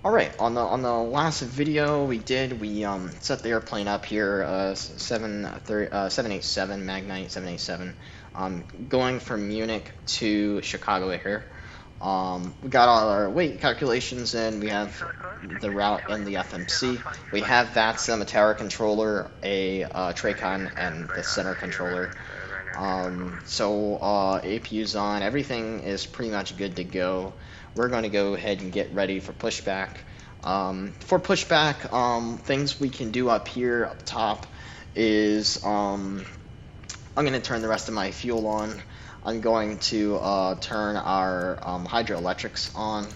All right, on the last video we set the airplane up here, 787 Magknight 787, going from Munich to Chicago here. We got all our weight calculations in. We have the route and the FMC. We have VATSIM, a tower controller, a Tracon, and the center controller. APU's on. Everything is pretty much good to go. We're going to go ahead and get ready for pushback. For pushback, things we can do up here up top is I'm going to turn the rest of my fuel on. I'm going to turn our hydroelectrics on,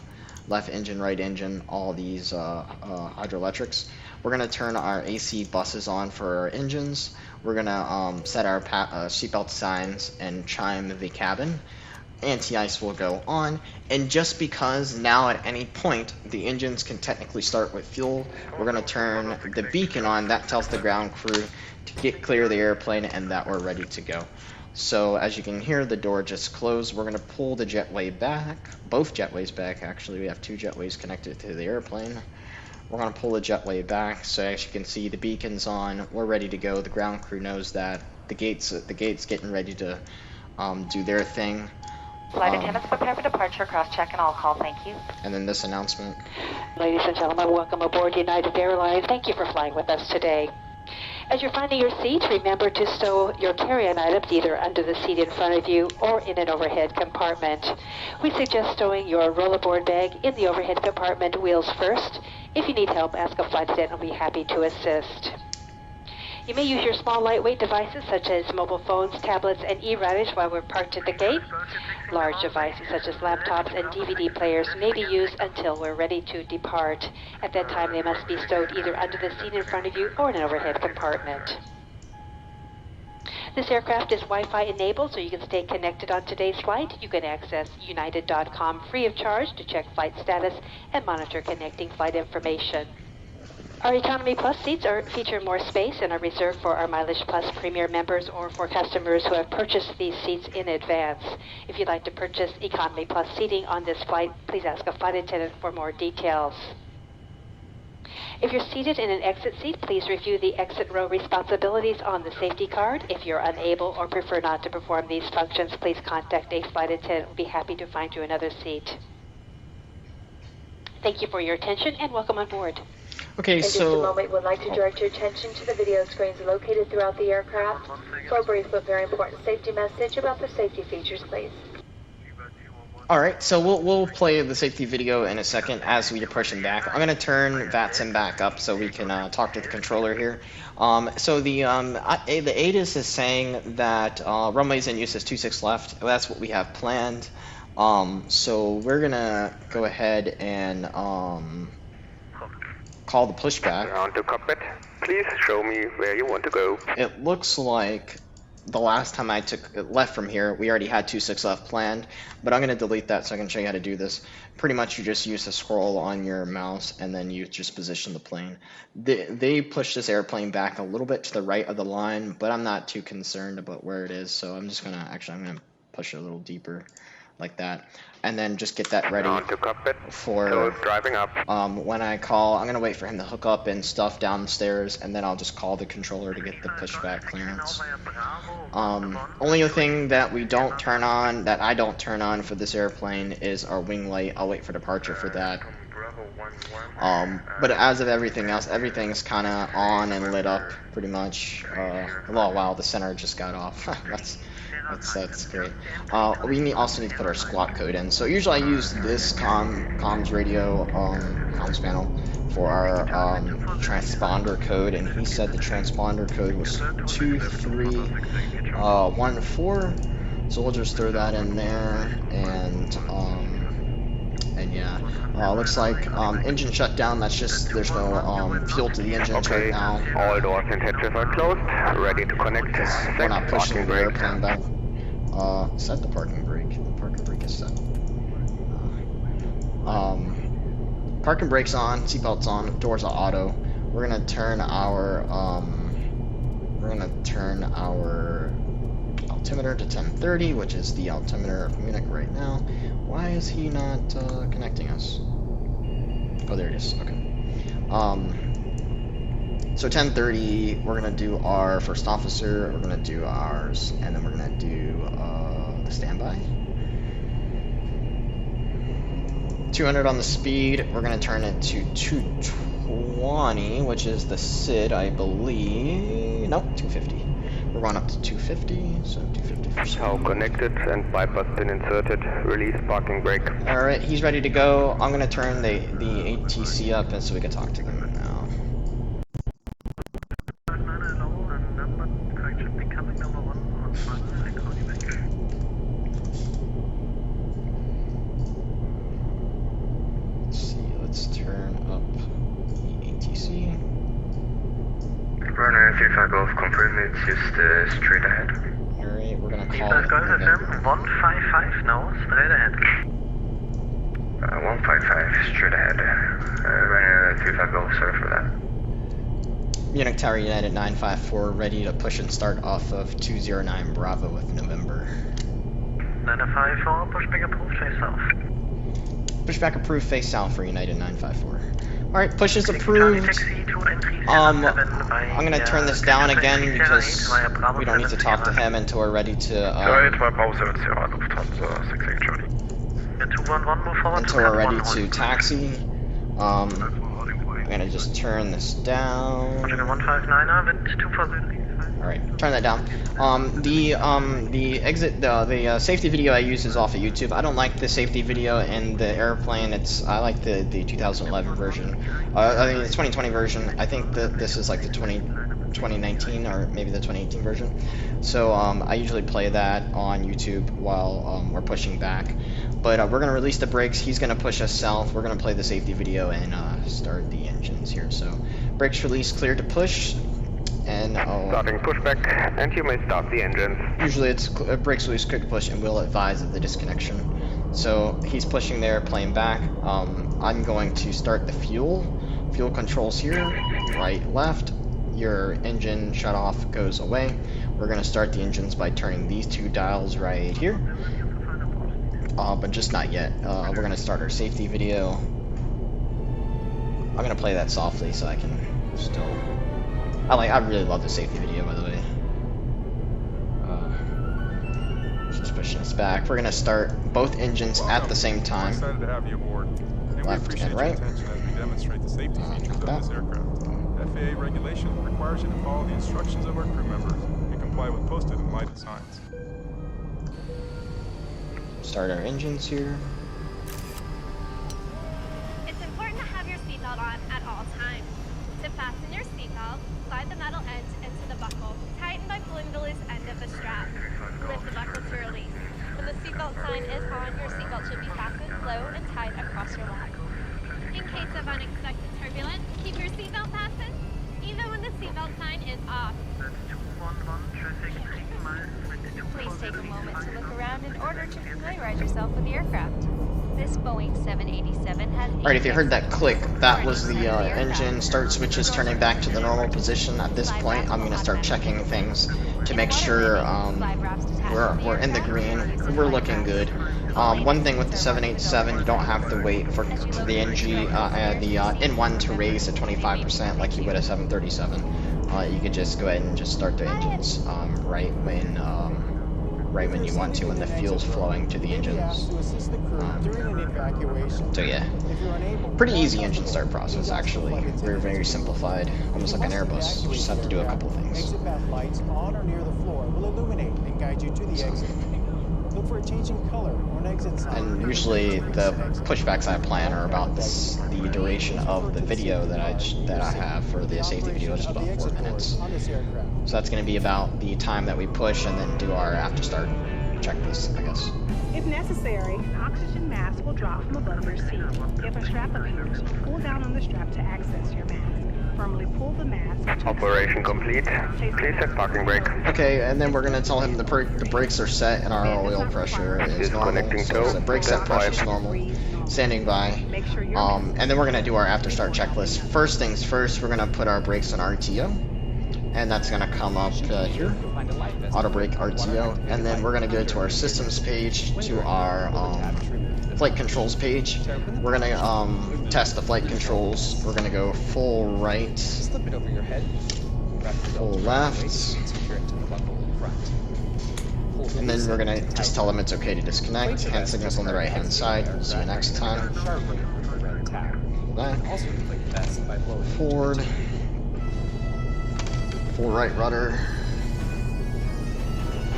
left engine, right engine, all these hydroelectrics. We're going to turn our AC buses on for our engines. We're going to set our seatbelt signs and chime the cabin. Anti-ice will go on, and just because now at any point the engines can technically start with fuel, we're going to turn the beacon on. That tells the ground crew to get clear of the airplane and that we're ready to go. So as you can hear, the door just closed. We're going to pull the jetway back, both jetways back actually. We have two jetways connected to the airplane. We're going to pull the jetway back, so as you can see the beacon's on. We're ready to go. The ground crew knows that. The gate's getting ready to do their thing. Flight attendants prepare for departure, cross-check and all call, thank you. And then this announcement. Ladies and gentlemen, welcome aboard United Airlines. Thank you for flying with us today. As you're finding your seat, remember to stow your carry-on items either under the seat in front of you or in an overhead compartment. We suggest stowing your rollerboard bag in the overhead compartment wheels first. If you need help, ask a flight attendant. We'll be happy to assist. You may use your small lightweight devices such as mobile phones, tablets, and e-riders while we're parked at the gate. Large devices such as laptops and DVD players may be used until we're ready to depart. At that time, they must be stowed either under the seat in front of you or in an overhead compartment. This aircraft is Wi-Fi enabled, so you can stay connected on today's flight. You can access united.com free of charge to check flight status and monitor connecting flight information. Our Economy Plus seats feature more space and are reserved for our Mileage Plus Premier members or for customers who have purchased these seats in advance. If you'd like to purchase Economy Plus seating on this flight, please ask a flight attendant for more details. If you're seated in an exit seat, please review the exit row responsibilities on the safety card. If you're unable or prefer not to perform these functions, please contact a flight attendant. We'll be happy to find you another seat. Thank you for your attention and welcome on board. Okay, In just a moment, we'd like to direct your attention to the video screens located throughout the aircraft for a brief but very important safety message about the safety features, please. Alright, so we'll play the safety video in a second as we approach him back. I'm going to turn VATSIM back up so we can talk to the controller here. So the ATIS is saying that runways in use is 26 left. That's what we have planned. So we're going to go ahead and call the pushback. On to cockpit. Please show me where you want to go. It looks like the last time I left from here, we already had 26 left planned, but I'm going to delete that so I can show you how to do this. Pretty much you just use the scroll on your mouse and then you just position the plane. They push this airplane back a little bit to the right of the line, but I'm not too concerned about where it is, so I'm just going to, actually I'm going to push it a little deeper like that. And then just get that ready On to cockpit. for driving up. when I call. I'm going to wait for him to hook up and stuff downstairs, and then I'll just call the controller to get the pushback clearance. Only thing that we don't turn on, that I don't turn on for this airplane, is our wing light. I'll wait for departure for that. But as of everything else, everything's kind of on and lit up pretty much. Oh wow, the center just got off. That's great. We also need to put our squawk code in. So usually I use this comms radio comms panel for our transponder code, and he said the transponder code was 2314. So we'll just throw that in there, and yeah. Looks like engine shutdown. That's just there's no fuel to the engines right now. All doors and hatches are closed. Ready to connect. We're not pushing the airplane back. Set the parking brake. The parking brake is set. Parking brake's on. Seatbelt's on. Doors are auto. We're gonna turn our altimeter to 1030, which is the altimeter of Munich right now. Why is he not connecting us? Oh, there it is. Okay. So 10:30, we're gonna do our first officer. We're gonna do ours, and then we're gonna do the standby. 200 on the speed. We're gonna turn it to 220, which is the SID, I believe. Nope, 250. We're going up to 250, so 250 for How speed. connected and bypass pin inserted. Release parking brake. All right, he's ready to go. I'm gonna turn the ATC up, and so we can talk to him now. Let's see. Let's turn up the ATC. Runner 35 Golf, confirm it's just straight ahead. All right, we're gonna call. 155 now, straight ahead. 155, straight ahead. Runner 35 Golf, sorry for that. Munich Tower United 954, ready to push and start off of 209 Bravo with November. 954, pushback approved, face south. Pushback approved, face south for United 954. Alright, push is approved. I'm gonna turn this down again because we don't need to talk to him until we're ready to until we're ready to taxi. I'm gonna just turn this down. Alright, turn that down. The safety video I use is off of YouTube. I don't like the safety video in the airplane. I like the 2011 version. I mean the 2020 version. I think that this is like the 2019 or maybe the 2018 version. So I usually play that on YouTube while we're pushing back. But we're gonna release the brakes. He's gonna push us south. We're gonna play the safety video and start the engines here. So brakes released, cleared to push. And Starting pushback, and you may start the engines. usually it's brakes release, quick push, and we'll advise of the disconnection. So he's pushing there, playing back. I'm going to start the fuel controls here, right, left. Your engine shut off goes away. We're going to start the engines by turning these two dials right here, but just not yet. We're going to start our safety video. I'm going to play that softly so I can still. I really love the safety video, by the way. Just pushing us back. We're gonna start both engines at the same time. Excited to have you aboard. And we Left appreciate and right. your attention as we demonstrate the safety features of this aircraft. FAA regulation requires you to follow the instructions of our crew members and comply with posted and lighted signs. Start our engines here. It's important to have your seatbelt on at all times. To fasten your seatbelt, slide the metal end into the buckle. Tighten by pulling the loose end of the strap. Lift the buckle to release. When the seatbelt sign is on, your seatbelt should be fastened low and tight across your lap. In case of unexpected turbulence, keep your seatbelt fastened, even when the seatbelt sign is off. Please take a moment to look around in order to familiarize yourself with the aircraft. This Boeing 787 has... Alright, if you heard that click, that was the engine start switches turning back to the normal position. At this point, I'm going to start checking things to make sure we're in the green. We're looking good. One thing with the 787, you don't have to wait for the NG the N1 to raise to 25% like you would a 737. You could just go ahead and just start the engines right when you want to, when the fuel's flowing to the engines. So yeah, pretty easy engine start process actually. We're very simplified, almost like an Airbus. You just have to do a couple things. Exit path lights on or near the floor will illuminate and guide you to the exit. Look for a change in color or an exit sign. And usually the pushbacks I plan are about the duration of the video that I have for the safety video, just about 4 minutes. So that's going to be about the time that we push and then do our after start checklist, I guess. If necessary, an oxygen mask will drop from above your seat. If a strap appears, pull down on the strap to access your mask. Firmly pull the mask. Operation complete. Please set parking brake. Okay, and then we're going to tell him the brakes are set and our oil pressure is normal. So the brake set pressure is normal. Standing by. And then we're going to do our after start checklist. First things first, we're going to put our brakes on RTO. And that's going to come up here. Auto brake RTO. And then we're going to go to our systems page, to our flight controls page. We're gonna test the flight controls. We're gonna go full right, Slip it over your head. full left, Secure it to the buckle in front. and then we're gonna just tell them it's okay to disconnect. Hand signals on the right hand side. See you next time. Back. Also inflate the vest by blowing Forward. Full right rudder.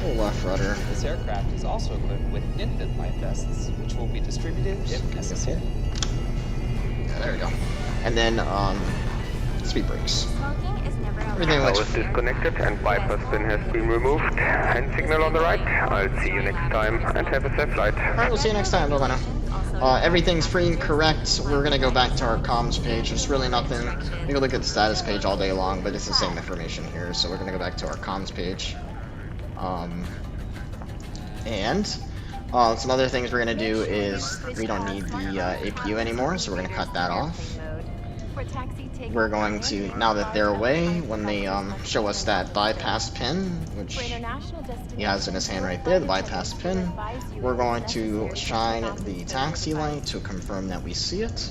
Full left rudder. This aircraft is also equipped with infant life vests, which will be distributed if necessary. Yeah, there we go. And then speed brakes. Smoking is never allowed. Everything Power looks is disconnected and bypass pin has been removed. Hand signal on the right. I'll see you next time and have a safe flight. Alright, we'll see you next time. Bye bye now. Everything's free and correct. We're gonna go back to our comms page. There's really nothing. You can look at the status page all day long, but it's the same information here. So we're gonna go back to our comms page. Some other things we're gonna do is we don't need the APU anymore, so we're gonna cut that off. We're going to, now that they're away, when they show us that bypass pin, which he has in his hand right there, the bypass pin, we're going to shine the taxi light to confirm that we see it.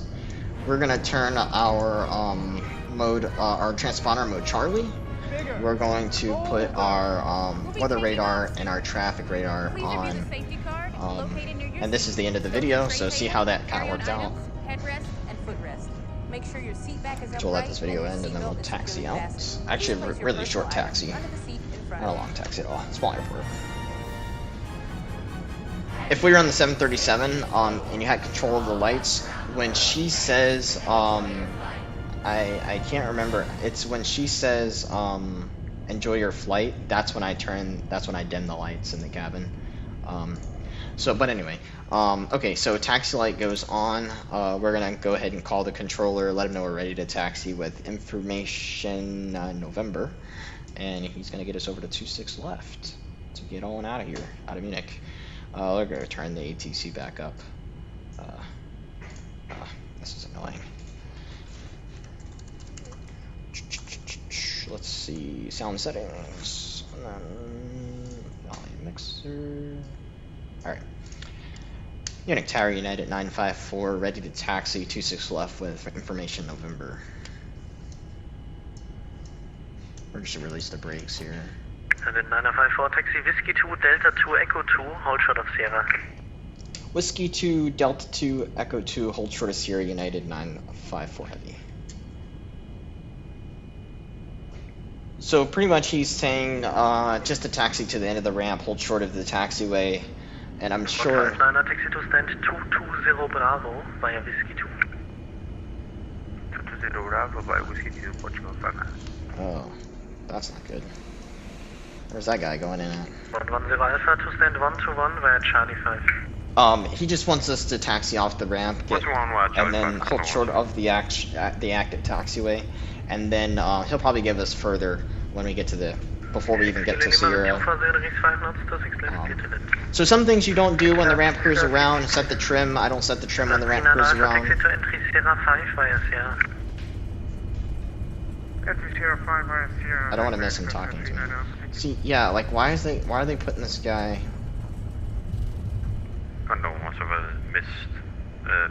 We're going to turn our our transponder mode Charlie. We're going to put our weather radar and our traffic radar on. And this is the end of the video, so see how that kind of worked out. Make sure your seat back is So we'll let this video end and then we'll taxi out. Actually, a really short taxi. Not a long taxi at all. Small airport. If we were on the 737 and you had control of the lights, when she says, I can't remember, it's when she says, enjoy your flight, that's when I dim the lights in the cabin. But anyway, okay, so taxi light goes on. We're gonna go ahead and call the controller, let him know we're ready to taxi with information November, and he's gonna get us over to 26 left to get on out of here, out of Munich. We're gonna turn the ATC back up. This is annoying. Let's see, sound settings, volume mixer. Alright. Munich Tower United 954, ready to taxi 26 left with information November. We're just gonna release the brakes here. United 954, taxi Whiskey 2, Delta 2, Echo 2, hold short of Sierra. Whiskey 2, Delta 2, Echo 2, hold short of Sierra United 954 heavy. So pretty much he's saying just a taxi to the end of the ramp, hold short of the taxiway. And I'm sure. Taxi to stand 220 Bravo via Whiskey 2. 220 Bravo via Whiskey 2, Portugal 5. Oh, that's not good. Where's that guy going in at? 110 Alpha to stand 121 via Charlie 5. He just wants us to taxi off the ramp, and then hold short of the active taxiway, and then he'll probably give us further when we get to the. Before we even get to Sierra. So some things you don't do when the ramp crews around, set the trim. I don't set the trim when the ramp crews around. I don't want to miss him talking to me. See, yeah, like why are they putting this guy? Kan nog was er wel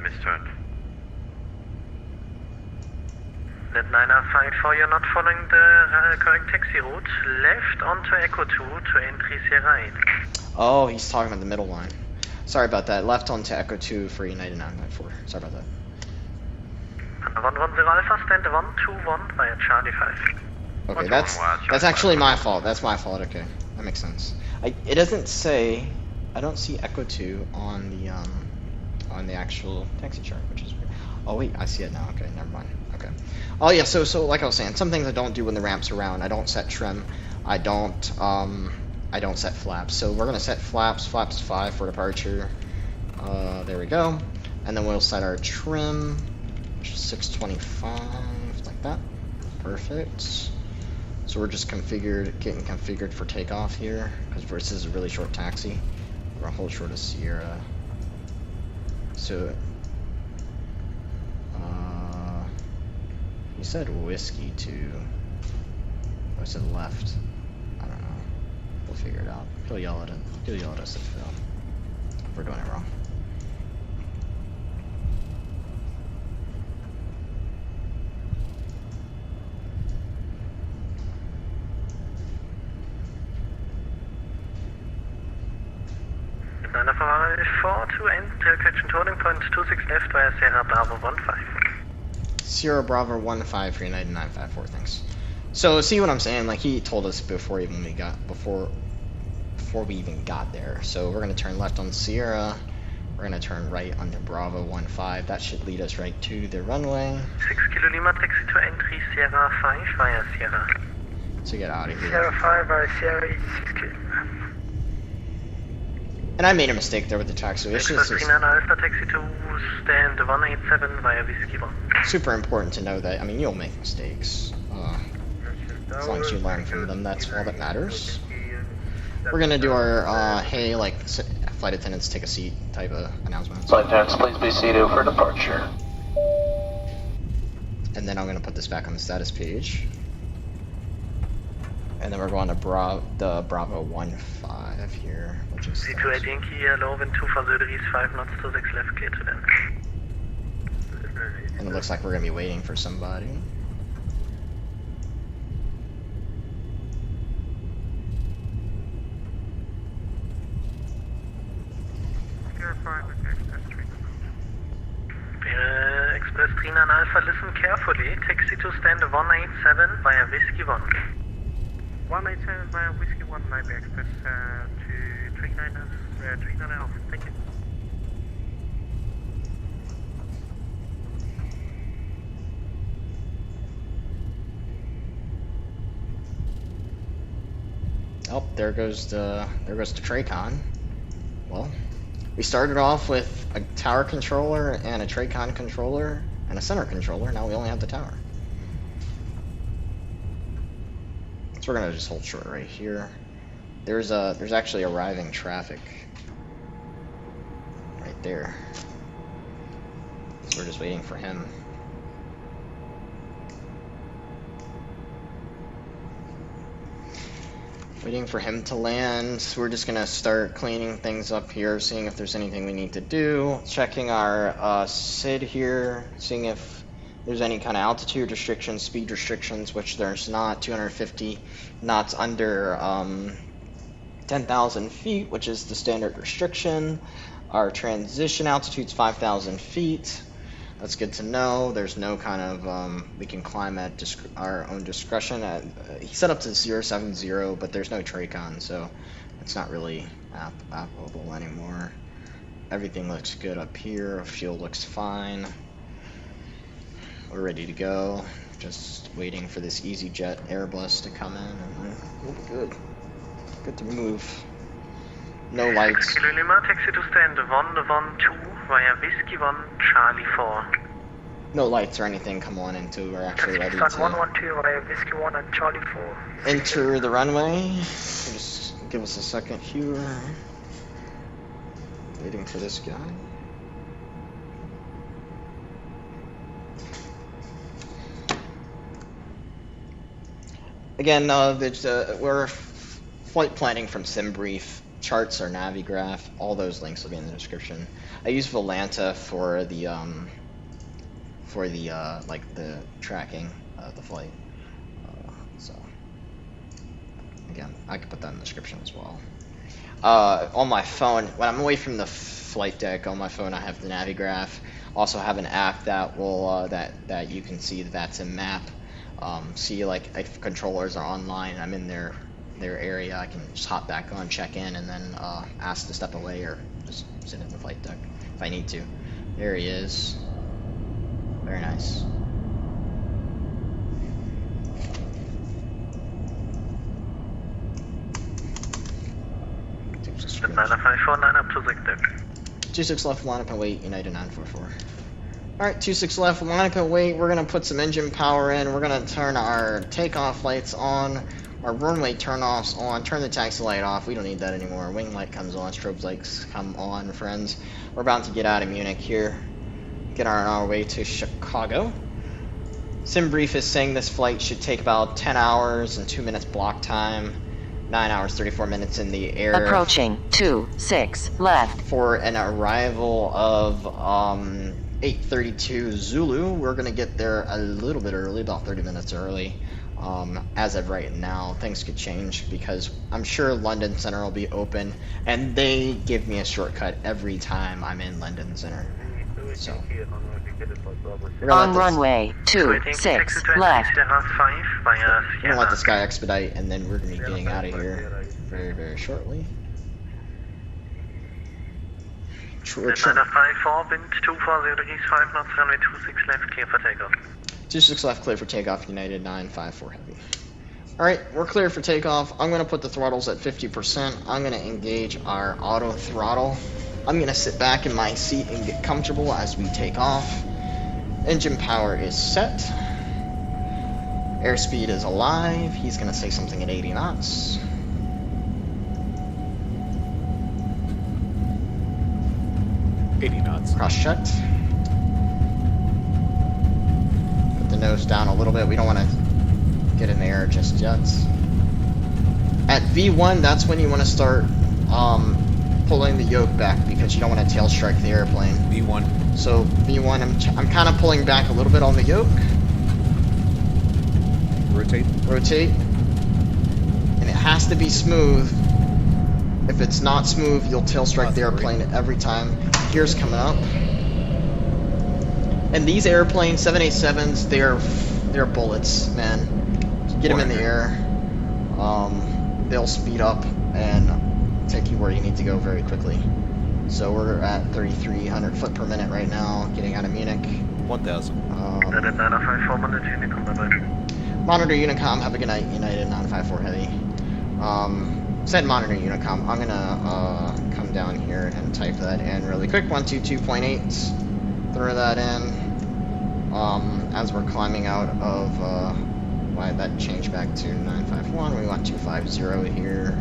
misturn. Net 954, you're not following the correct taxi route. Left onto Echo 2 to entry Sierra 8. Oh, he's talking about the middle line. Sorry about that. Left onto Echo 2 for United 994. Sorry about that. 110 Alpha, stand 121 via Charlie 5. Okay, that's actually my fault. That's my fault. Okay, that makes sense. It doesn't say. I don't see Echo 2 on the actual taxi chart, which is weird. Oh wait, I see it now. Okay, never mind. Okay. Oh yeah, so like I was saying, some things I don't do when the ramp's around. I don't set trim. I don't set flaps. So we're gonna set flaps 5 for departure. There we go. And then we'll set our trim, which is 625, like that. Perfect. So we're just getting configured for takeoff here, because this is a really short taxi. We're gonna hold short of Sierra. So he said Whiskey 2. Oh, he said left. I don't know. We'll figure it out. He'll yell at us if we're doing it wrong. 4 to enter correction turning point 26 left via Sierra Bravo 15. Sierra Bravo 15 for United 954, thanks. So see what I'm saying? Like he told us before we even got there. So we're gonna turn left on Sierra. We're gonna turn right onto Bravo 15. That should lead us right to the runway. 6 Kilo Lima, taxi to entry Sierra 5 via Sierra. To get out of here. Sierra 5 via Sierra 6 Kilo. And I made a mistake there with the taxi. It's just Alpha taxi to stand 187 via Whiskey 1. super important to know that. I mean, you'll make mistakes. As long as you learn from them, that's all that matters. We're gonna do our hey, like flight attendants take a seat type of announcement. Flight attendants, please be seated for departure. And then I'm gonna put this back on the status page. And then we're going to the Bravo 15 here, which is. C2 Yankee, hello, wind 2 for Söder East 5 knots to 6 left, clear to land. And it looks like we're gonna be waiting for somebody. Express 39 Alpha, listen carefully. Taxi to stand 187 via Whiskey 1. 187 via Whiskey 1, Nightmare Express to 39 Alpha. Thank you. Oh, there goes the Tracon. Well, we started off with a tower controller and a Tracon controller and a center controller. Now we only have the tower. So we're gonna just hold short right here. There's actually arriving traffic right there. So we're just waiting for him. Waiting for him to land. So we're just gonna start cleaning things up here, seeing if there's anything we need to do. Checking our SID here, seeing if there's any kind of altitude restrictions, speed restrictions, which there's not. 250 knots under 10,000 feet, which is the standard restriction. Our transition altitude's 5,000 feet. That's good to know. There's no kind of, we can climb at our own discretion. He set up to 070, but there's no Tracon, so it's not really applicable anymore. Everything looks good up here. Fuel looks fine. We're ready to go. Just waiting for this EasyJet Airbus to come in, and we'll be good. Good to move. No lights. Kilo Lima, taxi to stand 112 via Whiskey 1, Charlie 4. No lights or anything come on until we're actually ready to 112 via Whiskey 1 and Charlie 4. enter the runway. Just give us a second here. Waiting for this guy. Again, we're flight planning from SimBrief. Charts or Navigraph, all those links will be in the description. I use Volanta for the like the tracking of the flight. So again, I can put that in the description as well. On my phone, when I'm away from the flight deck, on my phone I have the Navigraph. Also have an app that will that you can see the VATSIM map. See like if controllers are online, I'm in their area, I can just hop back on, check in, and then ask to step away or just sit in the flight deck if I need to. There he is. Very nice. With 9549 up to 6 deck. 26 left, line up and wait, United 944. Alright, 26 left, line up and wait. We're gonna put some engine power in. We're gonna turn our takeoff lights on. Our runway turn-offs on, turn the taxi light off, we don't need that anymore. Wing light comes on, strobe lights come on, friends. We're about to get out of Munich here. Get on our way to Chicago. SimBrief is saying this flight should take about 10 hours and 2 minutes block time. 9 hours, 34 minutes in the air. Approaching 26 left. For an arrival of 8:32 Zulu. We're gonna get there a little bit early, about 30 minutes early. as of right now. Things could change because I'm sure London Center will be open, and they give me a shortcut every time I'm in London Center. So we're gonna On runway 26 left. we're gonna let this guy expedite, and then we're gonna be getting out of here very, very shortly. Niner 54, wind 240 degrees 5 knots, runway 26 left, clear for takeoff. 26 left, clear for takeoff, United 954 heavy. Alright, we're clear for takeoff. I'm going to put the throttles at 50%. I'm going to engage our auto throttle. I'm going to sit back in my seat and get comfortable as we take off. Engine power is set. Airspeed is alive. He's going to say something at 80 knots. Cross-checked. Put the nose down a little bit. We don't want to get in the air just yet. At V1, that's when you want to start pulling the yoke back because you don't want to tail strike the airplane. V1. So V1, I'm kind of pulling back a little bit on the yoke. Rotate. Rotate. And it has to be smooth. If it's not smooth, you'll tail strike the airplane every time. Gears coming up. And these airplanes, 787s, they're bullets, man. Get them in the air. They'll speed up and take you where you need to go very quickly. So we're at 3,300 foot per minute right now, getting out of Munich. 1,000. Monitor Unicom, have a good night, United 954 Heavy. Said monitor Unicom, I'm gonna come down here and type that in really quick. 122.8, throw that in. As we're climbing out of, why that changed back to 951, we want 250 here.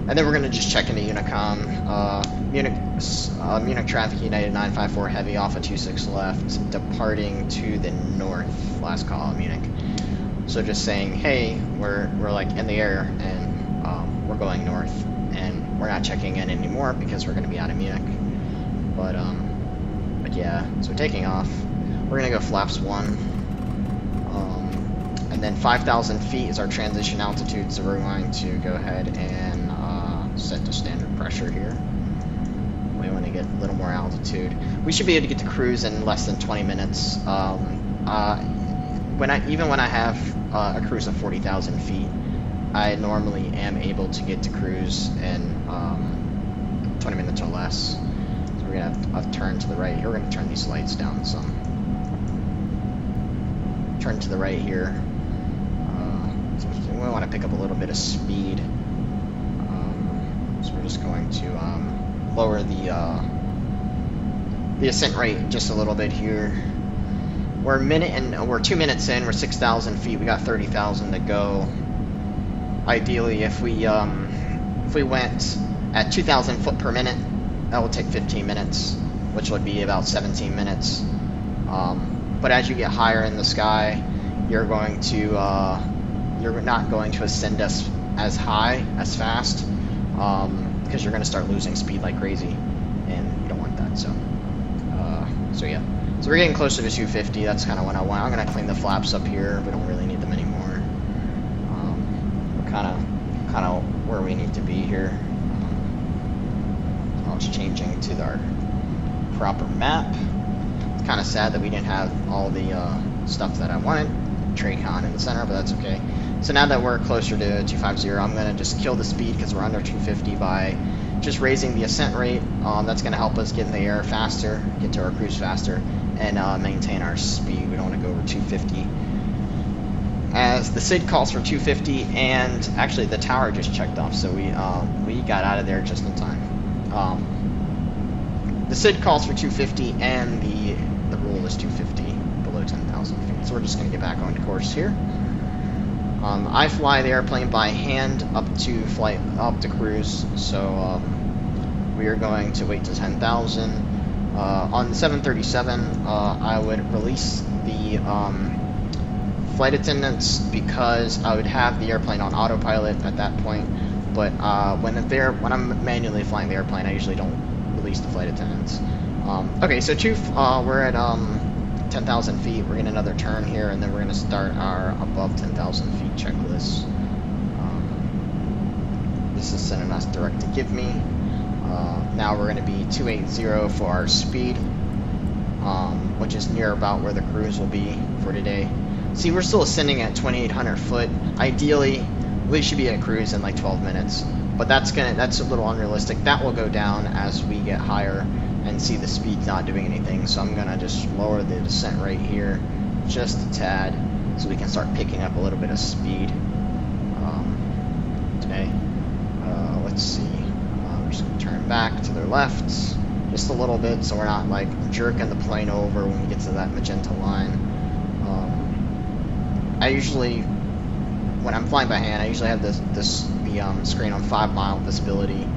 And then we're gonna just check into Unicom. Munich traffic, United 954 Heavy, off of 26 left, departing to the north, last call, Munich. So just saying, hey, we're like in the air and we're going north, and we're not checking in anymore because we're going to be out of Munich. But yeah, so taking off. We're going to go flaps 1, and then 5,000 feet is our transition altitude. So we're going to go ahead and set to standard pressure here. We want to get a little more altitude. We should be able to get to cruise in less than 20 minutes. Even when I have a cruise of 40,000 feet, I normally am able to get to cruise in 20 minutes or less. So we're gonna have to turn to the right here. We're gonna turn these lights down some. Turn to the right here. So we want to pick up a little bit of speed. So we're just going to lower the ascent rate just a little bit here. We're 2 minutes in. We're 6,000 feet. We got 30,000 to go. Ideally, if we went at 2,000 foot per minute, that would take 15 minutes, which would be about 17 minutes. But as you get higher in the sky, you're not going to ascend us as high, as fast, because you're going to start losing speed like crazy, and you don't want that. So yeah. So we're getting closer to 250. That's kind of what I want. I'm going to clean the flaps up here. We don't really need them anymore. We're kind of where we need to be here. I was changing to our proper map. It's kind of sad that we didn't have all the stuff that I wanted. Tracon in the center, but that's okay. So now that we're closer to 250, I'm going to just kill the speed because we're under 250 by just raising the ascent rate. That's going to help us get in the air faster, get to our cruise faster, and maintain our speed. We don't want to go over 250. As the SID calls for 250, and actually the tower just checked off, so we got out of there just in time. The SID calls for 250, and the rule is 250 below 10,000 feet. So we're just going to get back on course here. I fly the airplane by hand up to cruise, so we are going to wait to 10,000. On the 737, I would release the flight attendants because I would have the airplane on autopilot at that point. But when I'm manually flying the airplane, I usually don't release the flight attendants. Okay, so we're at 10,000 feet. We're getting another turn here, and then we're going to start our above 10,000 feet checklist. This is sending us direct to give me. Now we're going to be 280 for our speed, which is near about where the cruise will be for today. See, we're still ascending at 2,800 foot. Ideally, we should be at cruise in like 12 minutes, but that's a little unrealistic. That will go down as we get higher and see the speed not doing anything. So I'm gonna just lower the descent rate here just a tad, so we can start picking up a little bit of speed today. Let's see. We're just gonna turn back to the left just a little bit, so we're not like jerking the plane over when we get to that magenta line. I usually, when I'm flying by hand, I usually have the screen on 5-mile visibility.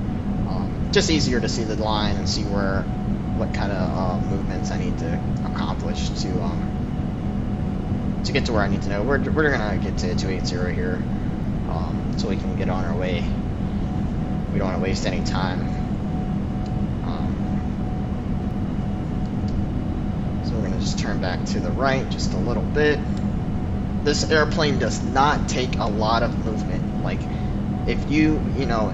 Just easier to see the line and see what kind of movements I need to accomplish to get to where I need to know. We're gonna get to 280 here, so we can get on our way. We don't want to waste any time. So we're gonna just turn back to the right just a little bit. This airplane does not take a lot of movement. Like, if you know,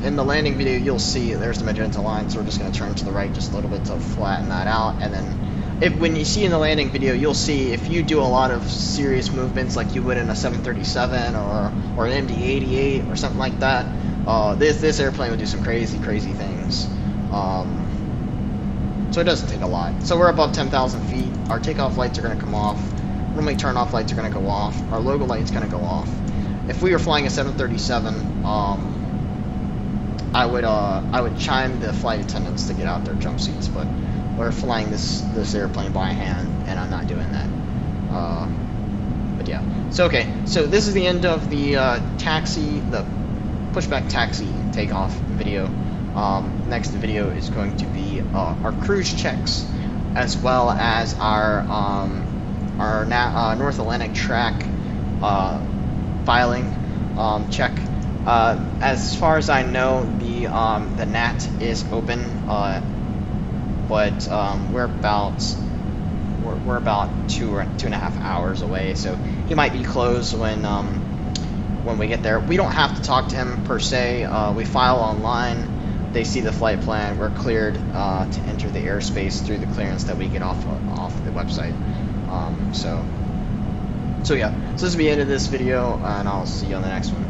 in the landing video, you'll see there's the magenta line, so we're just going to turn to the right just a little bit to flatten that out. And then, when you see in the landing video, you'll see if you do a lot of serious movements like you would in a 737 or an MD-88 or something like that, this airplane would do some crazy things. So it doesn't take a lot. So we're above 10,000 feet. Our takeoff lights are going to come off. Normally turn-off lights are going to go off. Our logo light's going to go off. If we were flying a 737, I would chime the flight attendants to get out their jump seats, but we're flying this airplane by hand, and I'm not doing that. But yeah. So okay. So this is the end of the the pushback taxi takeoff video. Next video is going to be our cruise checks, as well as our North Atlantic track filing check. As far as I know, the NAT is open, but we're about 2.5 hours away, so he might be closed when we get there. We don't have to talk to him per se. We file online. They see the flight plan. We're cleared to enter the airspace through the clearance that we get off the website. So yeah, so this will be the end of this video, and I'll see you on the next one.